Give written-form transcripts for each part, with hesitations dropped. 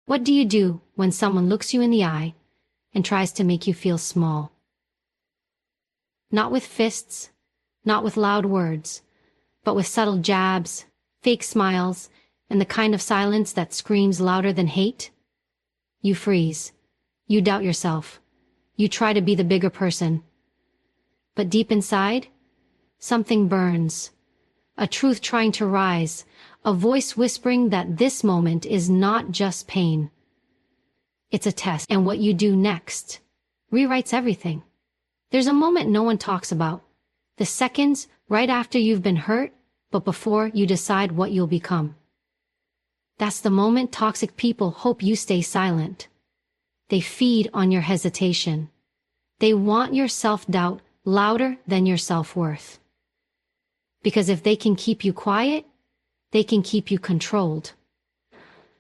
What do you do when someone looks you in the eye and tries to make you feel small? Not with fists, not with loud words, but with subtle jabs, fake smiles, and the kind of silence that screams louder than hate? You freeze. You doubt yourself. You try to be the bigger person. But deep inside, something burns. A truth trying to rise, a voice whispering that this moment is not just pain. It's a test, and what you do next rewrites everything. There's a moment no one talks about. The seconds right after you've been hurt, but before you decide what you'll become. That's the moment toxic people hope you stay silent. They feed on your hesitation. They want your self-doubt louder than your self-worth. Because if they can keep you quiet, they can keep you controlled.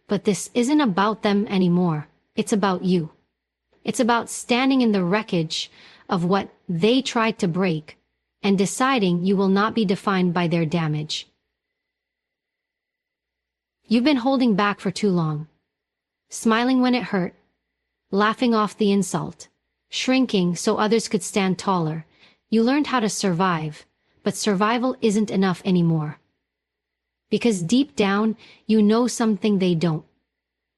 But this isn't about them anymore. It's about you. It's about standing in the wreckage of what they tried to break and deciding you will not be defined by their damage. You've been holding back for too long, smiling when it hurt, laughing off the insult, shrinking so others could stand taller. You learned how to survive, but survival isn't enough anymore. Because deep down, you know something they don't.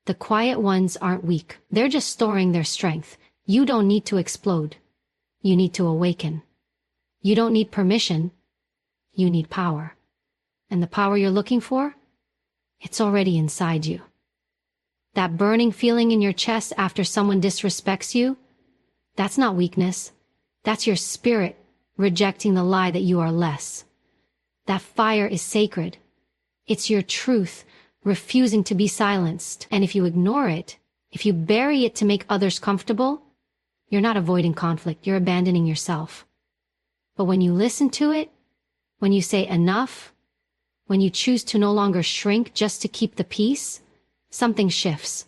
The quiet ones aren't weak. They're just storing their strength. You don't need to explode. You need to awaken. You don't need permission. You need power. And the power you're looking for? It's already inside you. That burning feeling in your chest after someone disrespects you? That's not weakness. That's your spirit rejecting the lie that you are less. That fire is sacred. It's your truth refusing to be silenced. And if you ignore it, if you bury it to make others comfortable, you're not avoiding conflict, you're abandoning yourself. But when you listen to it, when you say enough, when you choose to no longer shrink just to keep the peace, something shifts.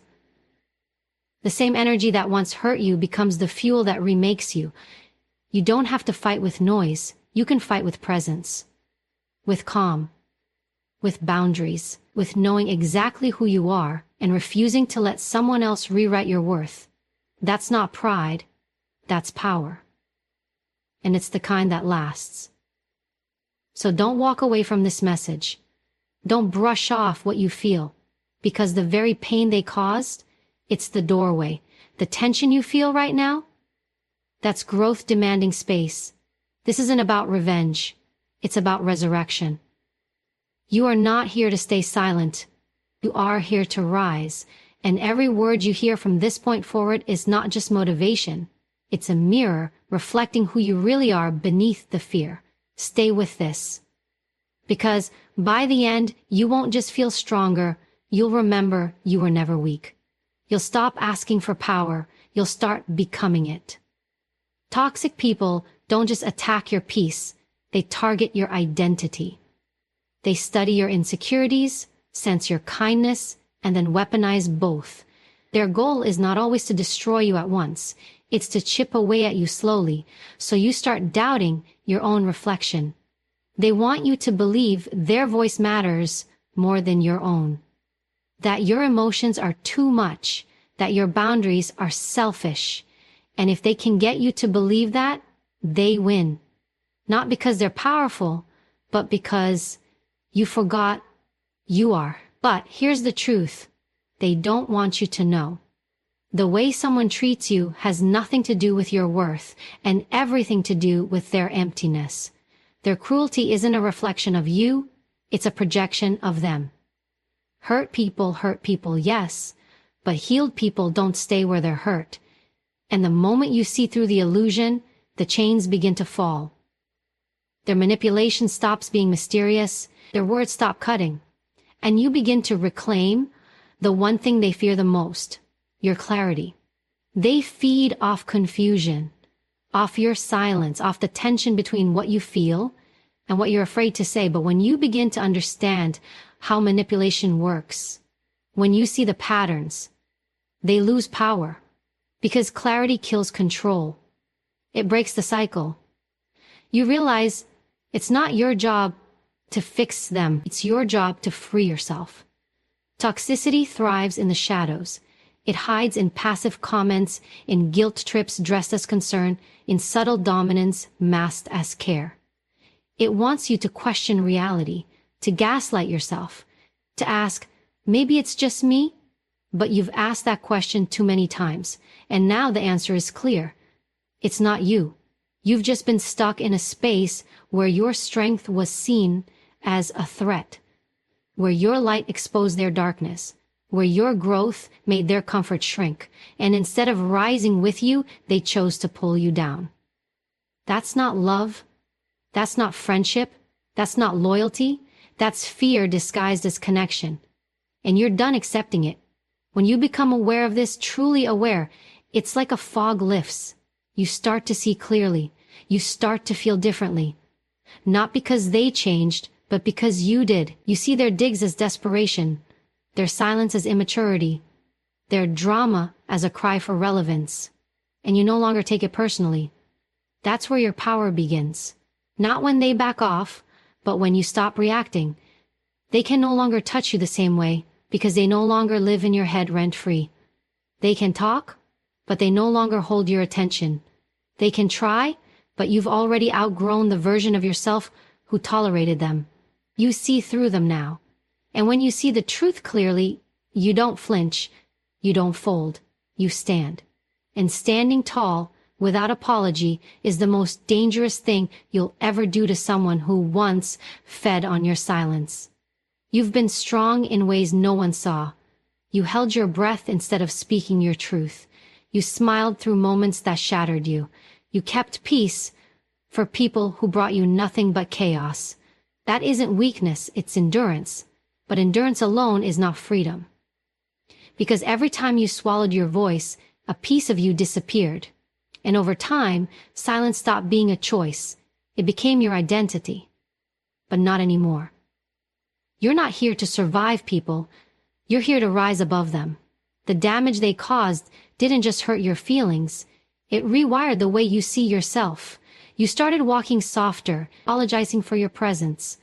The same energy that once hurt you becomes the fuel that remakes you. You don't have to fight with noise. You can fight with presence, with calm, with boundaries, with knowing exactly who you are and refusing to let someone else rewrite your worth. That's not pride, that's power. And it's the kind that lasts. So don't walk away from this message. Don't brush off what you feel, because the very pain they caused, it's the doorway. The tension you feel right now, that's growth demanding space. This isn't about revenge. It's about resurrection. You are not here to stay silent. You are here to rise. And every word you hear from this point forward is not just motivation. It's a mirror reflecting who you really are beneath the fear. Stay with this. Because by the end, you won't just feel stronger. You'll remember you were never weak. You'll stop asking for power. You'll start becoming it. Toxic people don't just attack your peace. They target your identity. They study your insecurities, sense your kindness, and then weaponize both. Their goal is not always to destroy you at once. It's to chip away at you slowly, so you start doubting your own reflection. They want you to believe their voice matters more than your own. That your emotions are too much, that your boundaries are selfish. And if they can get you to believe that, they win. Not because they're powerful, but because you forgot you are. But here's the truth. They don't want you to know. The way someone treats you has nothing to do with your worth and everything to do with their emptiness. Their cruelty isn't a reflection of you, it's a projection of them. Hurt people, yes, but healed people don't stay where they're hurt. And the moment you see through the illusion, the chains begin to fall. Their manipulation stops being mysterious, their words stop cutting, and you begin to reclaim the one thing they fear the most, your clarity. They feed off confusion, off your silence, off the tension between what you feel and what you're afraid to say. But when you begin to understand how manipulation works, when you see the patterns, they lose power, because clarity kills control. It breaks the cycle. You realize it's not your job to fix them. It's your job to free yourself. Toxicity thrives in the shadows. It hides in passive comments, in guilt trips dressed as concern, in subtle dominance masked as care. It wants you to question reality, to gaslight yourself, to ask, maybe it's just me? But you've asked that question too many times, and now the answer is clear. It's not you. You've just been stuck in a space where your strength was seen as a threat, where your light exposed their darkness, where your growth made their comfort shrink, and instead of rising with you, they chose to pull you down. That's not love. That's not friendship. That's not loyalty. That's fear disguised as connection. And you're done accepting it. When you become aware of this, truly aware, it's like a fog lifts. You start to see clearly. You start to feel differently. Not because they changed, but because you did. You see their digs as desperation, their silence as immaturity, their drama as a cry for relevance. And you no longer take it personally. That's where your power begins. Not when they back off, but when you stop reacting. They can no longer touch you the same way, because they no longer live in your head rent-free. They can talk, but they no longer hold your attention. They can try, but you've already outgrown the version of yourself who tolerated them. You see through them now. And when you see the truth clearly, you don't flinch, you don't fold, you stand. And standing tall, without apology, is the most dangerous thing you'll ever do to someone who once fed on your silence. You've been strong in ways no one saw. You held your breath instead of speaking your truth. You smiled through moments that shattered you. You kept peace for people who brought you nothing but chaos. That isn't weakness, it's endurance. But endurance alone is not freedom. Because every time you swallowed your voice, a piece of you disappeared. And over time, silence stopped being a choice. It became your identity. But not anymore. You're not here to survive people. You're here to rise above them. The damage they caused didn't just hurt your feelings. It rewired the way you see yourself. You started walking softer, apologizing for your presence,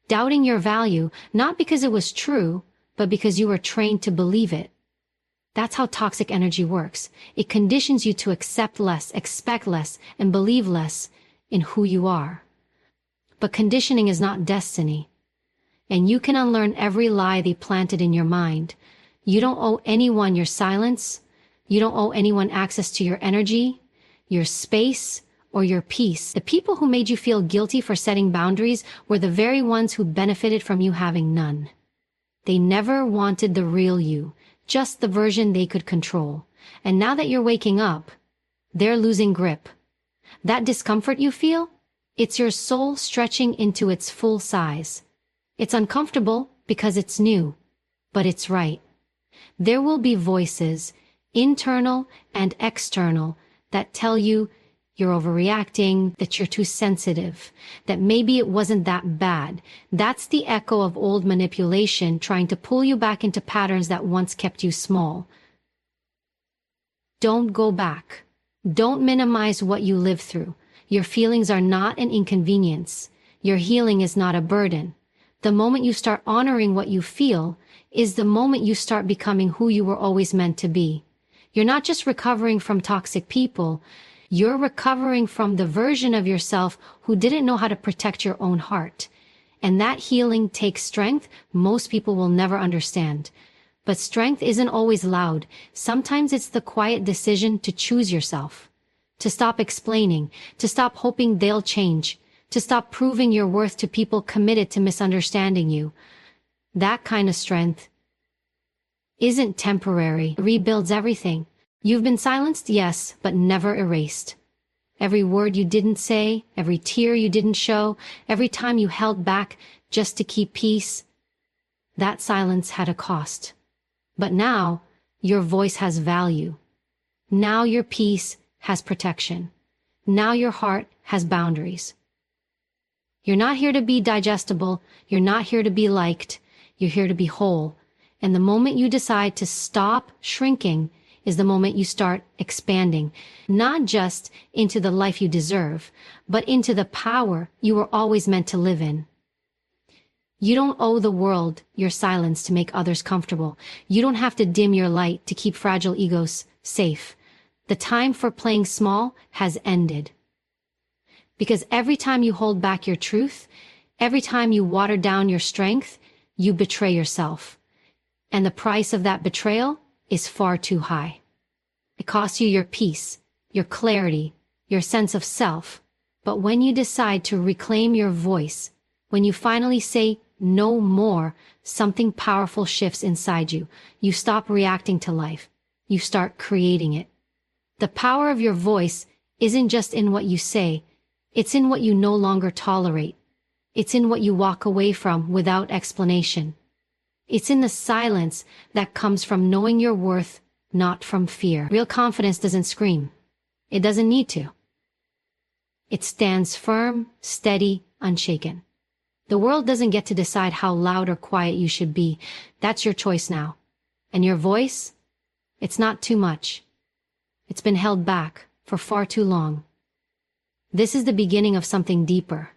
doubting your value, not because it was true, but because you were trained to believe it. That's how toxic energy works. It conditions you to accept less, expect less, and believe less in who you are. But conditioning is not destiny. And you can unlearn every lie they planted in your mind. You don't owe anyone your silence. You don't owe anyone access to your energy, your space, or your peace. The people who made you feel guilty for setting boundaries were the very ones who benefited from you having none. They never wanted the real you, just the version they could control. And now that you're waking up, they're losing grip. That discomfort you feel? It's your soul stretching into its full size. It's uncomfortable because it's new, but it's right. There will be voices, internal and external, that tell you you're overreacting, that you're too sensitive, that maybe it wasn't that bad. That's the echo of old manipulation trying to pull you back into patterns that once kept you small. Don't go back. Don't minimize what you lived through. Your feelings are not an inconvenience. Your healing is not a burden. The moment you start honoring what you feel is the moment you start becoming who you were always meant to be. You're not just recovering from toxic people, you're recovering from the version of yourself who didn't know how to protect your own heart. And that healing takes strength most people will never understand. But strength isn't always loud. Sometimes it's the quiet decision to choose yourself, to stop explaining, to stop hoping they'll change, to stop proving your worth to people committed to misunderstanding you. That kind of strength isn't temporary. It rebuilds everything. You've been silenced, yes, but never erased. Every word you didn't say, every tear you didn't show, every time you held back just to keep peace, that silence had a cost. But now, your voice has value. Now your peace has protection. Now your heart has boundaries. You're not here to be digestible. You're not here to be liked. You're here to be whole. And the moment you decide to stop shrinking is the moment you start expanding, not just into the life you deserve, but into the power you were always meant to live in. You don't owe the world your silence to make others comfortable. You don't have to dim your light to keep fragile egos safe. The time for playing small has ended. Because every time you hold back your truth, every time you water down your strength, you betray yourself. And the price of that betrayal is far too high. It costs you your peace, your clarity, your sense of self. But when you decide to reclaim your voice, when you finally say no more, something powerful shifts inside you. You stop reacting to life. You start creating it. The power of your voice isn't just in what you say. It's in what you no longer tolerate. It's in what you walk away from without explanation. It's in the silence that comes from knowing your worth, not from fear. Real confidence doesn't scream. It doesn't need to. It stands firm, steady, unshaken. The world doesn't get to decide how loud or quiet you should be. That's your choice now. And your voice? It's not too much. It's been held back for far too long. This is the beginning of something deeper.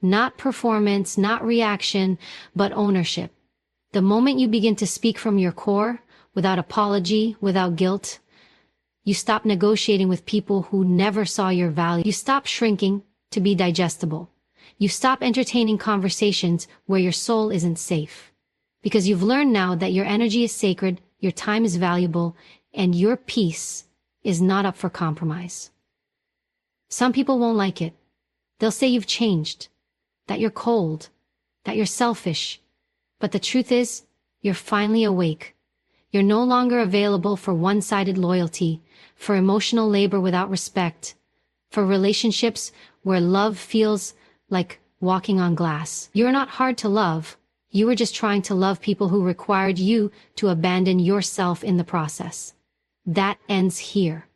Not performance, not reaction, but ownership. The moment you begin to speak from your core, without apology, without guilt, you stop negotiating with people who never saw your value. You stop shrinking to be digestible. You stop entertaining conversations where your soul isn't safe. Because you've learned now that your energy is sacred, your time is valuable, and your peace is not up for compromise. Some people won't like it. They'll say you've changed, that you're cold, that you're selfish. But the truth is, you're finally awake. You're no longer available for one-sided loyalty, for emotional labor without respect, for relationships where love feels like walking on glass. You're not hard to love. You were just trying to love people who required you to abandon yourself in the process. That ends here.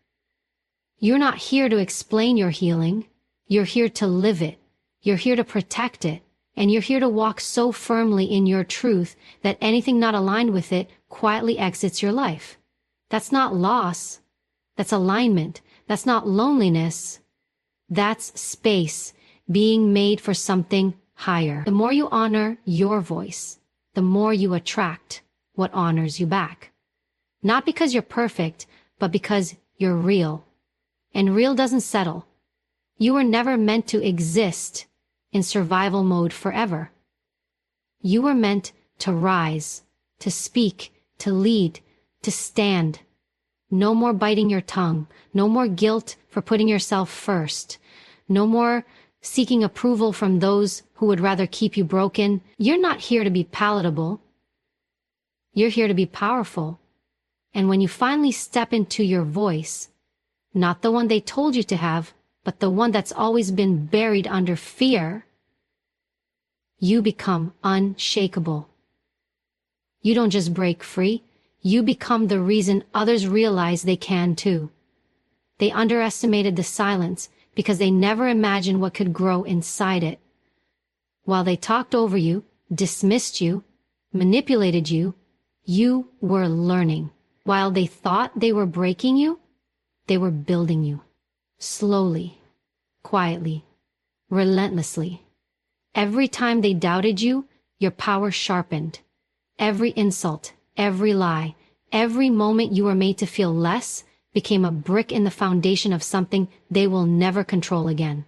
You're not here to explain your healing. You're here to live it. You're here to protect it. And you're here to walk so firmly in your truth that anything not aligned with it quietly exits your life. That's not loss. That's alignment. That's not loneliness. That's space being made for something higher. The more you honor your voice, the more you attract what honors you back. Not because you're perfect, but because you're real. And real doesn't settle. You were never meant to exist in survival mode forever. You were meant to rise, to speak, to lead, to stand. No more biting your tongue. No more guilt for putting yourself first. No more seeking approval from those who would rather keep you broken. You're not here to be palatable. You're here to be powerful. And when you finally step into your voice, not the one they told you to have, but the one that's always been buried under fear, you become unshakable. You don't just break free, you become the reason others realize they can too. They underestimated the silence because they never imagined what could grow inside it. While they talked over you, dismissed you, manipulated you, you were learning. While they thought they were breaking you, they were building you. Slowly, quietly, relentlessly. Every time they doubted you, your power sharpened. Every insult, every lie, every moment you were made to feel less became a brick in the foundation of something they will never control again.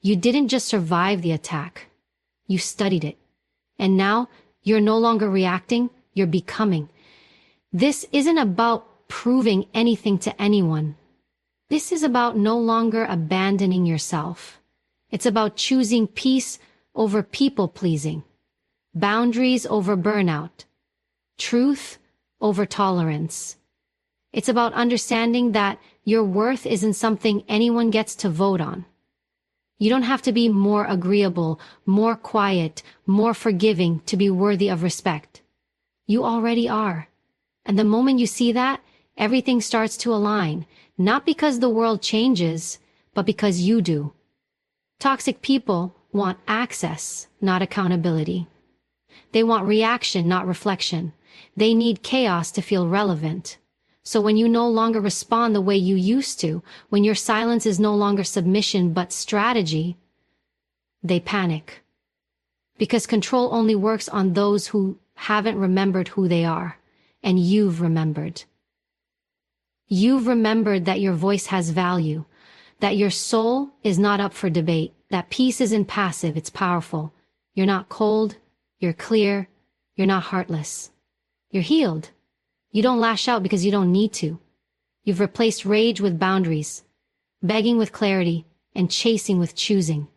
You didn't just survive the attack. You studied it. And now, you're no longer reacting, you're becoming. This isn't about proving anything to anyone. This is about no longer abandoning yourself. It's about choosing peace over people-pleasing, boundaries over burnout, truth over tolerance. It's about understanding that your worth isn't something anyone gets to vote on. You don't have to be more agreeable, more quiet, more forgiving to be worthy of respect. You already are. And the moment you see that, everything starts to align, not because the world changes, but because you do. Toxic people want access, not accountability. They want reaction, not reflection. They need chaos to feel relevant. So when you no longer respond the way you used to, when your silence is no longer submission but strategy, they panic. Because control only works on those who haven't remembered who they are. And you've remembered. You've remembered that your voice has value, that your soul is not up for debate, that peace isn't passive, it's powerful. You're not cold, you're clear, you're not heartless. You're healed. You don't lash out because you don't need to. You've replaced rage with boundaries, begging with clarity, and chasing with choosing.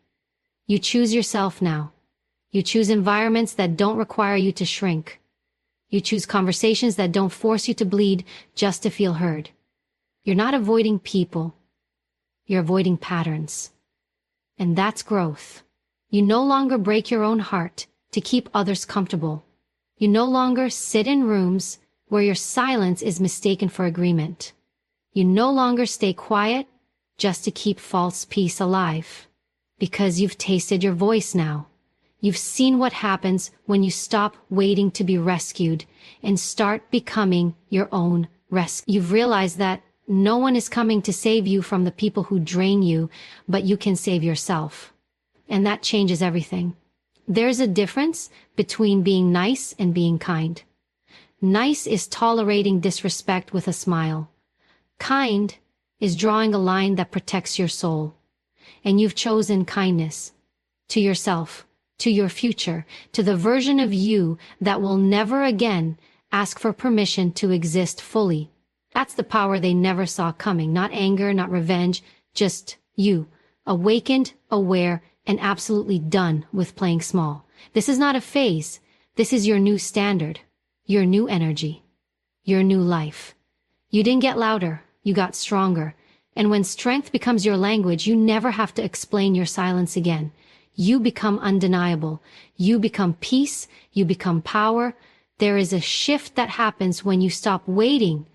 You choose yourself now. You choose environments that don't require you to shrink. You choose conversations that don't force you to bleed just to feel heard. You're not avoiding people. You're avoiding patterns. And that's growth. You no longer break your own heart to keep others comfortable. You no longer sit in rooms where your silence is mistaken for agreement. You no longer stay quiet just to keep false peace alive. Because you've tasted your voice now. You've seen what happens when you stop waiting to be rescued and start becoming your own rescue. You've realized that no one is coming to save you from the people who drain you, but you can save yourself. And that changes everything. There's a difference between being nice and being kind. Nice is tolerating disrespect with a smile. Kind is drawing a line that protects your soul. And you've chosen kindness to yourself, to your future, to the version of you that will never again ask for permission to exist fully. That's the power they never saw coming. Not anger, not revenge, just you, awakened, aware, and absolutely done with playing small. This is not a phase. This is your new standard, your new energy, your new life. You didn't get louder, you got stronger. And when strength becomes your language, you never have to explain your silence again. You become undeniable. You become peace. You become power. There is a shift that happens when you stop waiting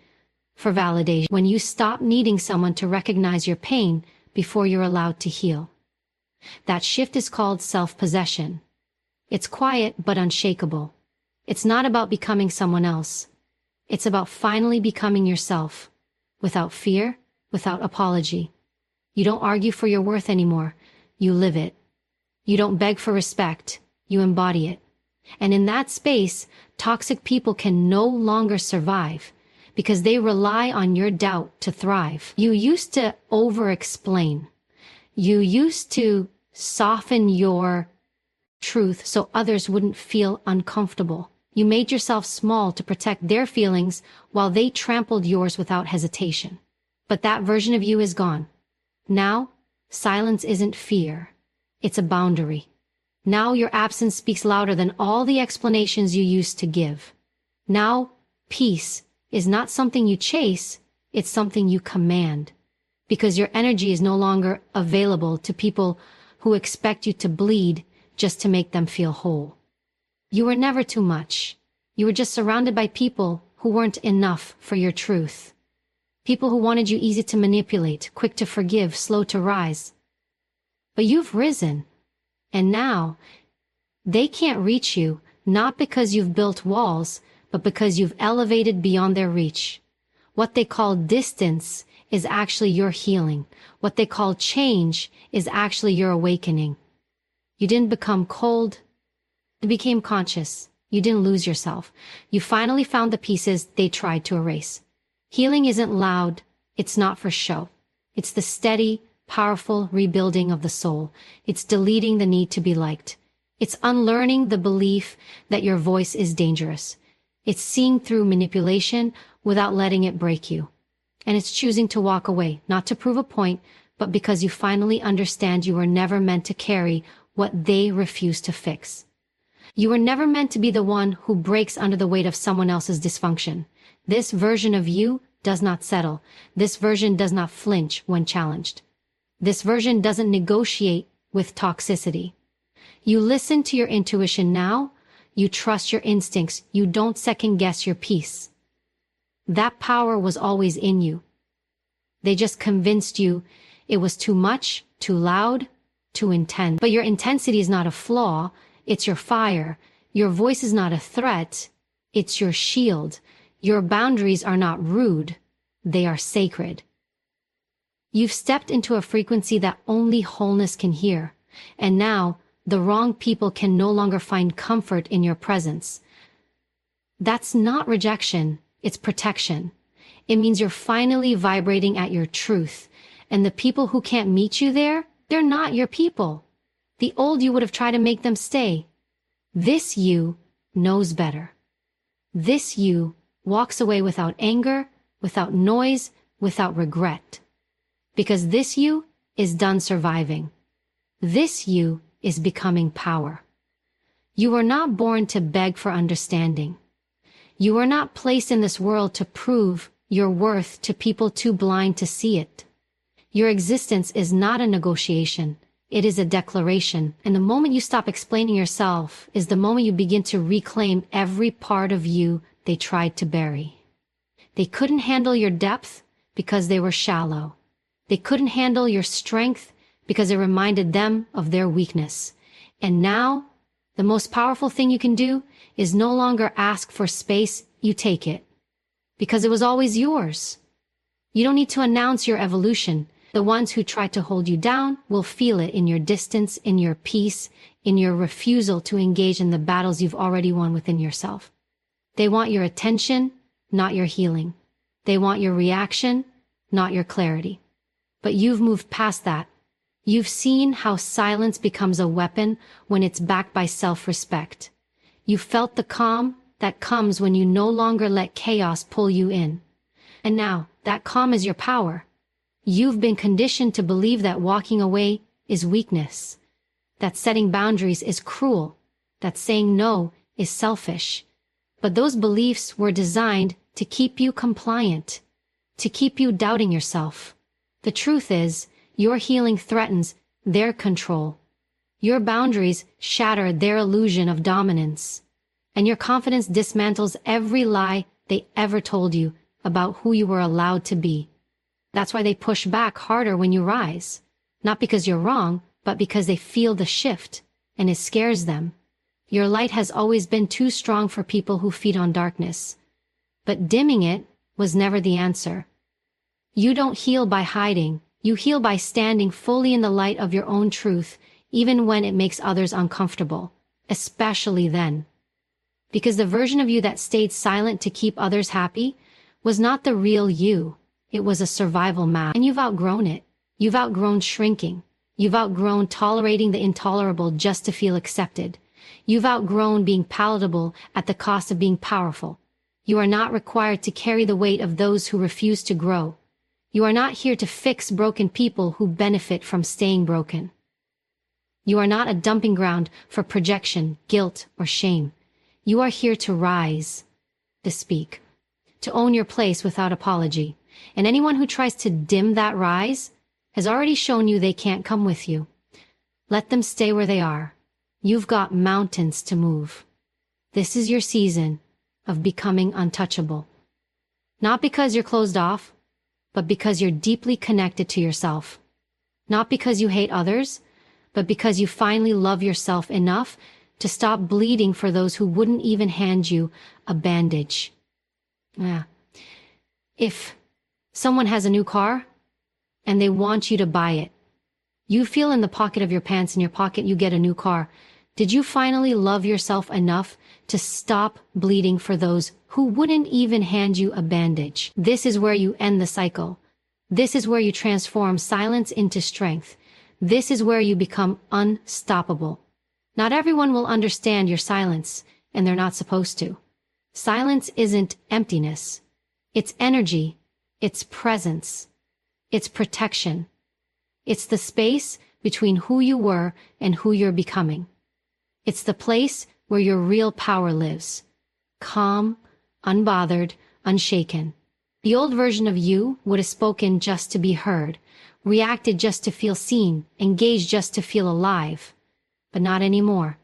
for validation, when you stop needing someone to recognize your pain before you're allowed to heal. That shift is called self-possession. It's quiet but unshakable. It's not about becoming someone else. It's about finally becoming yourself, without fear, without apology. You don't argue for your worth anymore. You live it. You don't beg for respect. You embody it. And in that space, toxic people can no longer survive because they rely on your doubt to thrive. You used to over-explain. You used to soften your truth so others wouldn't feel uncomfortable. You made yourself small to protect their feelings while they trampled yours without hesitation. But that version of you is gone. Now, silence isn't fear. It's a boundary. Now your absence speaks louder than all the explanations you used to give. Now, peace is not something you chase, it's something you command. Because your energy is no longer available to people who expect you to bleed just to make them feel whole. You were never too much. You were just surrounded by people who weren't enough for your truth. People who wanted you easy to manipulate, quick to forgive, slow to rise. But you've risen. And now, they can't reach you, not because you've built walls, but because you've elevated beyond their reach. What they call distance is actually your healing. What they call change is actually your awakening. You didn't become cold. You became conscious. You didn't lose yourself. You finally found the pieces they tried to erase. Healing isn't loud. It's not for show. It's the steady, powerful rebuilding of the soul. It's deleting the need to be liked. It's unlearning the belief that your voice is dangerous. It's seeing through manipulation without letting it break you. And it's choosing to walk away, not to prove a point, but because you finally understand you were never meant to carry what they refuse to fix. You were never meant to be the one who breaks under the weight of someone else's dysfunction. This version of you does not settle. This version does not flinch when challenged. This version doesn't negotiate with toxicity. You listen to your intuition now. You trust your instincts. You don't second-guess your peace. That power was always in you. They just convinced you it was too much, too loud, too intense. But your intensity is not a flaw. It's your fire. Your voice is not a threat. It's your shield. Your boundaries are not rude. They are sacred. You've stepped into a frequency that only wholeness can hear. And now, The wrong people can no longer find comfort in your presence. That's not rejection, it's protection. It means you're finally vibrating at your truth, and the people who can't meet you there, they're not your people. The old you would have tried to make them stay. This you knows better. This you walks away without anger, without noise, without regret. Because this you is done surviving. This you is becoming power. You were not born to beg for understanding. You were not placed in this world to prove your worth to people too blind to see it. Your existence is not a negotiation. It is a declaration, and the moment you stop explaining yourself is the moment you begin to reclaim every part of you they tried to bury. They couldn't handle your depth because they were shallow. They couldn't handle your strength because it reminded them of their weakness. And now, the most powerful thing you can do is no longer ask for space, you take it. Because it was always yours. You don't need to announce your evolution. The ones who try to hold you down will feel it in your distance, in your peace, in your refusal to engage in the battles you've already won within yourself. They want your attention, not your healing. They want your reaction, not your clarity. But you've moved past that. You've seen how silence becomes a weapon when it's backed by self-respect. You felt the calm that comes when you no longer let chaos pull you in. And now, that calm is your power. You've been conditioned to believe that walking away is weakness, that setting boundaries is cruel, that saying no is selfish. But those beliefs were designed to keep you compliant, to keep you doubting yourself. The truth is, your healing threatens their control. Your boundaries shatter their illusion of dominance. And your confidence dismantles every lie they ever told you about who you were allowed to be. That's why they push back harder when you rise. Not because you're wrong, but because they feel the shift, and it scares them. Your light has always been too strong for people who feed on darkness. But dimming it was never the answer. You don't heal by hiding. You heal by standing fully in the light of your own truth, even when it makes others uncomfortable, especially then. Because the version of you that stayed silent to keep others happy was not the real you. It was a survival mask, and you've outgrown it. You've outgrown shrinking. You've outgrown tolerating the intolerable just to feel accepted. You've outgrown being palatable at the cost of being powerful. You are not required to carry the weight of those who refuse to grow. You are not here to fix broken people who benefit from staying broken. You are not a dumping ground for projection, guilt, or shame. You are here to rise, to speak, to own your place without apology. And anyone who tries to dim that rise has already shown you they can't come with you. Let them stay where they are. You've got mountains to move. This is your season of becoming untouchable. Not because you're closed off, but because you're deeply connected to yourself. Not because you hate others, but because you finally love yourself enough to stop bleeding for those who wouldn't even hand you a bandage. If someone has a new car and they want you to buy it, you feel in the pocket of your pants, in your pocket you get a new car. Did you finally love yourself enough to stop bleeding for those who wouldn't even hand you a bandage? This is where you end the cycle. This is where you transform silence into strength. This is where you become unstoppable. Not everyone will understand your silence, and they're not supposed to. Silence isn't emptiness. It's energy. It's presence. It's protection. It's the space between who you were and who you're becoming. It's the place where your real power lives. Calm, unbothered, unshaken. The old version of you would have spoken just to be heard, reacted just to feel seen, engaged just to feel alive. But not anymore.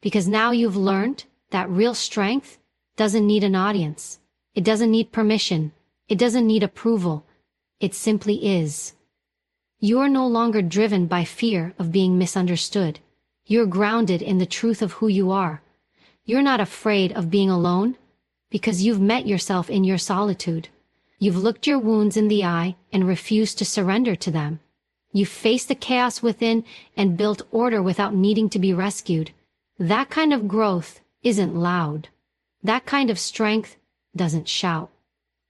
Because now you've learned that real strength doesn't need an audience. It doesn't need permission. It doesn't need approval. It simply is. You're no longer driven by fear of being misunderstood. You're grounded in the truth of who you are. You're not afraid of being alone because you've met yourself in your solitude. You've looked your wounds in the eye and refused to surrender to them. You faced the chaos within and built order without needing to be rescued. That kind of growth isn't loud. That kind of strength doesn't shout.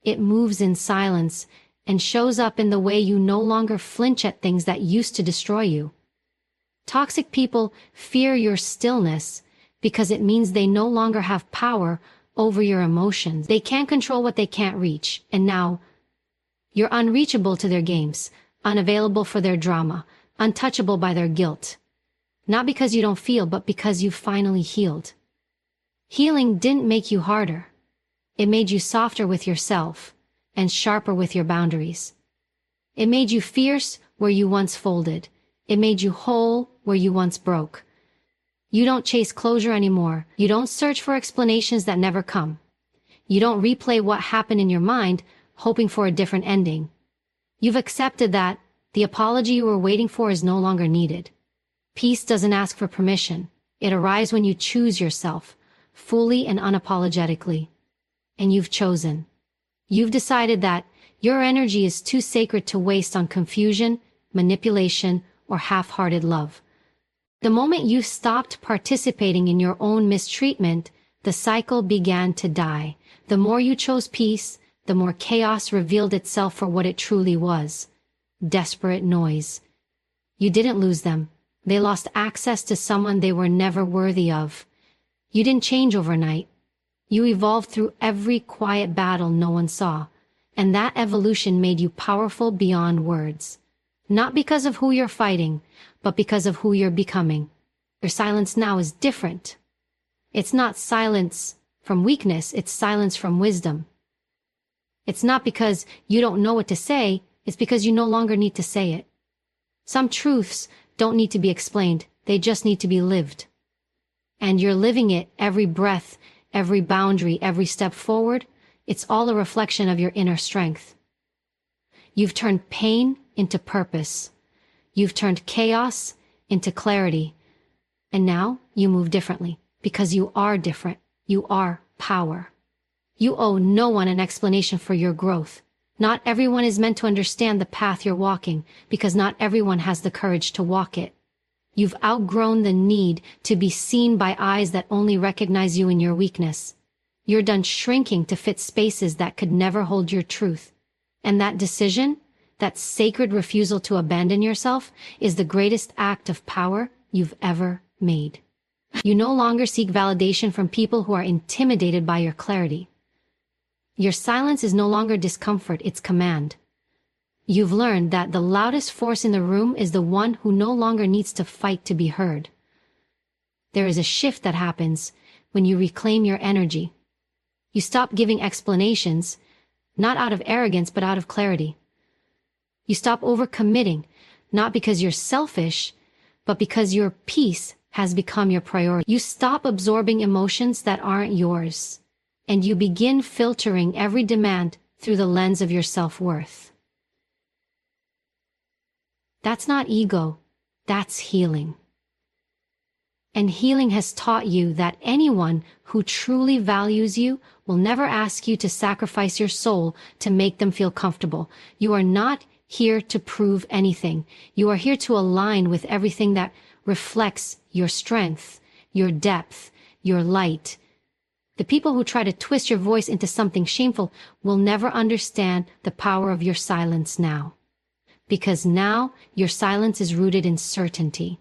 It moves in silence and shows up in the way you no longer flinch at things that used to destroy you. Toxic people fear your stillness because it means they no longer have power over your emotions. They can't control what they can't reach, and now you're unreachable to their games, unavailable for their drama, untouchable by their guilt. Not because you don't feel, but because you finally healed. Healing didn't make you harder. It made you softer with yourself and sharper with your boundaries. It made you fierce where you once folded. It made you whole where you once broke. You don't chase closure anymore. You don't search for explanations that never come. You don't replay what happened in your mind, hoping for a different ending. You've accepted that the apology you were waiting for is no longer needed. Peace doesn't ask for permission. It arrives when you choose yourself, fully and unapologetically. And you've chosen. You've decided that your energy is too sacred to waste on confusion, manipulation, or half-hearted love. The moment you stopped participating in your own mistreatment, the cycle began to die. The more you chose peace, the more chaos revealed itself for what it truly was. Desperate noise. You didn't lose them. They lost access to someone they were never worthy of. You didn't change overnight. You evolved through every quiet battle no one saw, and that evolution made you powerful beyond words. Not because of who you're fighting, but because of who you're becoming. Your silence now is different. It's not silence from weakness, it's silence from wisdom. It's not because you don't know what to say, it's because you no longer need to say it. Some truths don't need to be explained, they just need to be lived. And you're living it every breath, every boundary, every step forward. It's all a reflection of your inner strength. You've turned pain into purpose. You've turned chaos into clarity. And now you move differently because you are different. You are power. You owe no one an explanation for your growth. Not everyone is meant to understand the path you're walking because not everyone has the courage to walk it. You've outgrown the need to be seen by eyes that only recognize you in your weakness. You're done shrinking to fit spaces that could never hold your truth. And that decision, that sacred refusal to abandon yourself, is the greatest act of power you've ever made. You no longer seek validation from people who are intimidated by your clarity. Your silence is no longer discomfort, it's command. You've learned that the loudest force in the room is the one who no longer needs to fight to be heard. There is a shift that happens when you reclaim your energy. You stop giving explanations, not out of arrogance but out of clarity. You stop overcommitting, not because you're selfish, but because your peace has become your priority. You stop absorbing emotions that aren't yours, and you begin filtering every demand through the lens of your self-worth. That's not ego, that's healing. And healing has taught you that anyone who truly values you will never ask you to sacrifice your soul to make them feel comfortable. You are not here to prove anything. You are here to align with everything that reflects your strength, your depth, your light. The people who try to twist your voice into something shameful will never understand the power of your silence now. Because now your silence is rooted in certainty.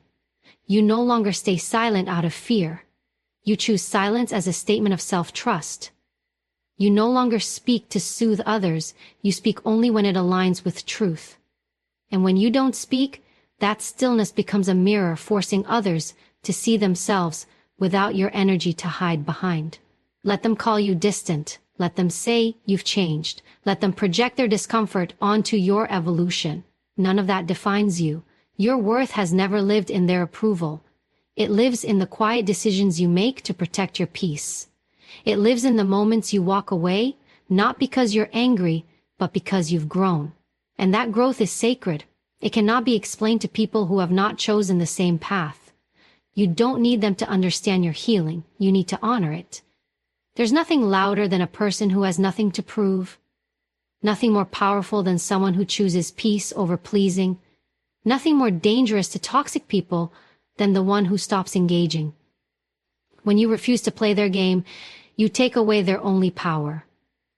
You no longer stay silent out of fear. You choose silence as a statement of self-trust. You no longer speak to soothe others, you speak only when it aligns with truth. And when you don't speak, that stillness becomes a mirror forcing others to see themselves without your energy to hide behind. Let them call you distant. Let them say you've changed. Let them project their discomfort onto your evolution. None of that defines you. Your worth has never lived in their approval. It lives in the quiet decisions you make to protect your peace. It lives in the moments you walk away, not because you're angry, but because you've grown. And that growth is sacred. It cannot be explained to people who have not chosen the same path. You don't need them to understand your healing. You need to honor it. There's nothing louder than a person who has nothing to prove. Nothing more powerful than someone who chooses peace over pleasing. Nothing more dangerous to toxic people than the one who stops engaging. When you refuse to play their game, you take away their only power.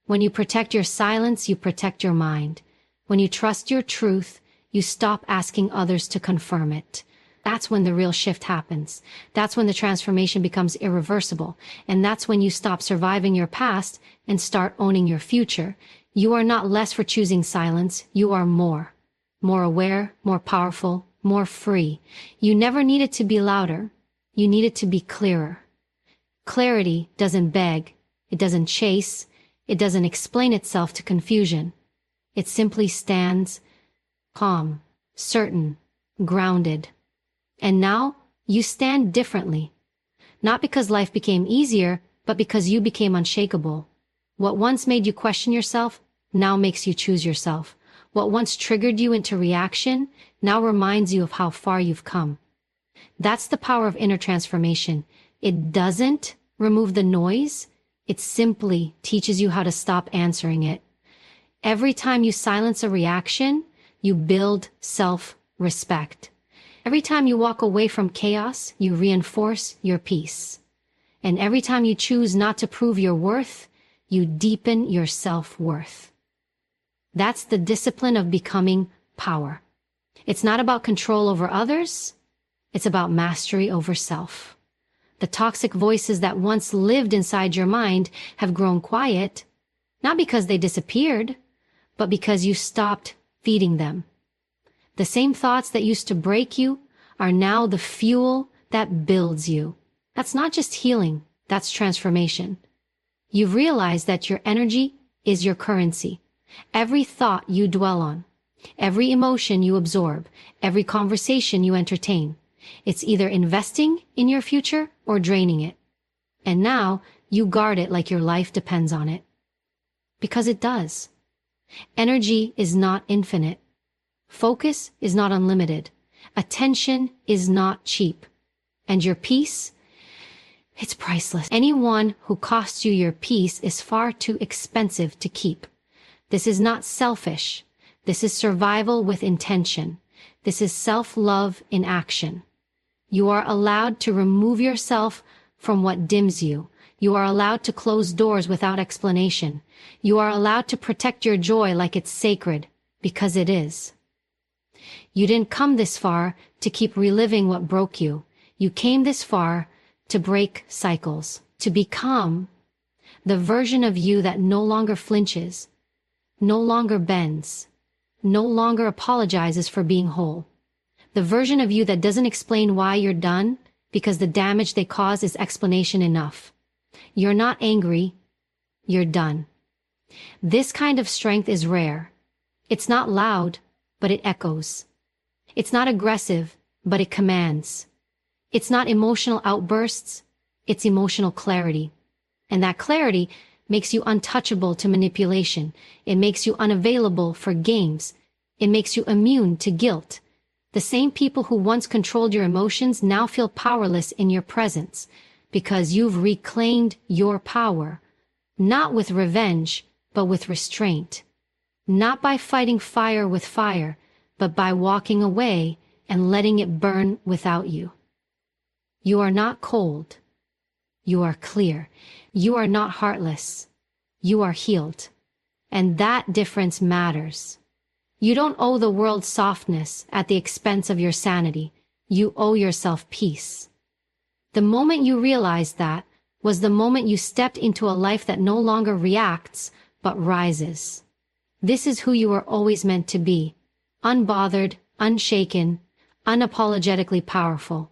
When you protect your silence, you protect your mind. When you trust your truth, you stop asking others to confirm it. That's when the real shift happens. That's when the transformation becomes irreversible. And that's when you stop surviving your past and start owning your future. You are not less for choosing silence. You are more. More aware, more powerful, more free. You never needed to be louder. You needed to be clearer. Clarity doesn't beg. It doesn't chase. It doesn't explain itself to confusion. It simply stands calm, certain, grounded. And now you stand differently. Not because life became easier, but because you became unshakable. What once made you question yourself now makes you choose yourself. What once triggered you into reaction now reminds you of how far you've come. That's the power of inner transformation. It doesn't remove the noise. It simply teaches you how to stop answering it. Every time you silence a reaction, you build self-respect. Every time you walk away from chaos, you reinforce your peace. And every time you choose not to prove your worth, you deepen your self-worth. That's the discipline of becoming power. It's not about control over others. It's about mastery over self. The toxic voices that once lived inside your mind have grown quiet, not because they disappeared, but because you stopped feeding them. The same thoughts that used to break you are now the fuel that builds you. That's not just healing, that's transformation. You've realized that your energy is your currency. Every thought you dwell on, every emotion you absorb, every conversation you entertain, it's either investing in your future or draining it. And now you guard it like your life depends on it. Because it does. Energy is not infinite. Focus is not unlimited. Attention is not cheap. And your peace, it's priceless. Anyone who costs you your peace is far too expensive to keep. This is not selfish. This is survival with intention. This is self-love in action. You are allowed to remove yourself from what dims you. You are allowed to close doors without explanation. You are allowed to protect your joy like it's sacred, because it is. You didn't come this far to keep reliving what broke you. You came this far to break cycles, to become the version of you that no longer flinches, no longer bends, no longer apologizes for being whole. The version of you that doesn't explain why you're done because the damage they cause is explanation enough. You're not angry, you're done. This kind of strength is rare. It's not loud, but it echoes. It's not aggressive, but it commands. It's not emotional outbursts, it's emotional clarity. And that clarity makes you untouchable to manipulation. It makes you unavailable for games. It makes you immune to guilt. The same people who once controlled your emotions now feel powerless in your presence because you've reclaimed your power, not with revenge, but with restraint. Not by fighting fire with fire, but by walking away and letting it burn without you. You are not cold. You are clear. You are not heartless. You are healed. And that difference matters. You don't owe the world softness at the expense of your sanity. You owe yourself peace. The moment you realized that was the moment you stepped into a life that no longer reacts, but rises. This is who you are always meant to be. Unbothered, unshaken, unapologetically powerful.